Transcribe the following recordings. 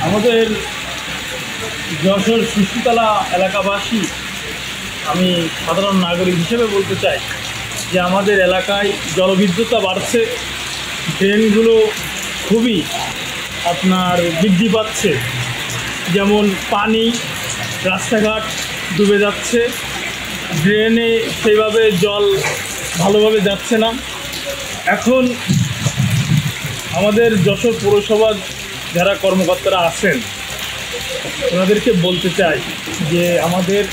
আমাদের যশোর সুষ্ঠুতলা এলাকাবাসী, আমি সাধারণ নাগরিক হিসেবে বলতে চাই যে আমাদের এলাকায় জলবিদ্যুৎটা বাড়ছে, ড্রেনগুলো খুবই বৃদ্ধি পাচ্ছে। যেমন পানি, রাস্তাঘাট ডুবে যাচ্ছে, ড্রেনে সেইভাবে জল ভালোভাবে যাচ্ছে না। এখন আমাদের যশোর পৌরসভার যারা কর্মকর্তারা আছেন ওনাদেরকে বলতে চাই যে আমাদের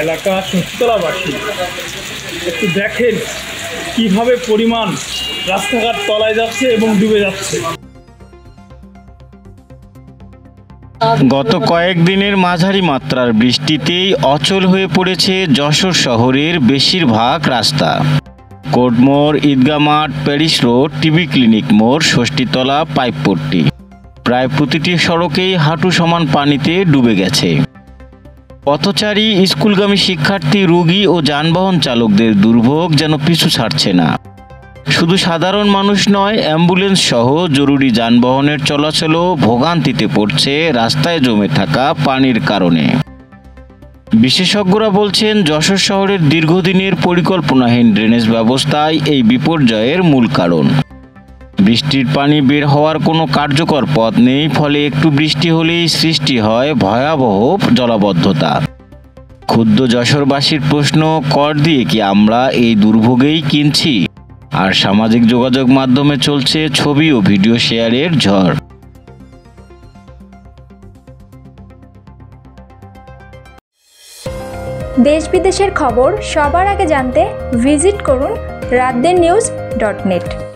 এলাকা সুষ্ঠুতলাবাসী একটু দেখেন কীভাবে পরিমাণ রাস্তাঘাট তলায় যাচ্ছে এবং ডুবে যাচ্ছে। গত কয়েকদিনের মাঝারি মাত্রার বৃষ্টিতেই অচল হয়ে পড়েছে যশোর শহরের বেশিরভাগ রাস্তা। কোর্ট মোড়, ঈদগাহ মাঠ, প্যারিস রোড, টিবি ক্লিনিক মোড়, ষষ্ঠীতলা, পাইপপট্টি, প্রায় প্রতিটি সড়কেই হাঁটু সমান পানিতে ডুবে গেছে। পথচারী, স্কুলগামী শিক্ষার্থী, রোগী ও যানবাহন চালকদের দুর্ভোগ যেন পিছু ছাড়ছে না। শুধু সাধারণ মানুষ নয়, অ্যাম্বুলেন্স সহ জরুরি যানবাহনের চলাচলও ভোগান্তিতে পড়ছে রাস্তায় জমে থাকা পানির কারণে। বিশেষজ্ঞরা বলছেন, যশোর শহরের দীর্ঘদিনের পরিকল্পনাহীন ড্রেনেজ ব্যবস্থাই এই বিপর্যয়ের মূল কারণ। বৃষ্টির পানি বের হওয়ার কোনো কার্যকর পথ নেই, ফলে একটু বৃষ্টি হলেই সৃষ্টি হয় ভয়াবহ জলাবদ্ধতা। ক্ষুব্ধ যশোরবাসীর প্রশ্ন, কর দিয়ে কি আমরা এই দুর্ভোগেই কিনছি? আর সামাজিক যোগাযোগ মাধ্যমে চলছে ছবি ও ভিডিও শেয়ারের ঝড়। দেশ বিদেশের খবর সবার আগে জানতে ভিজিট করুন raddennews.net।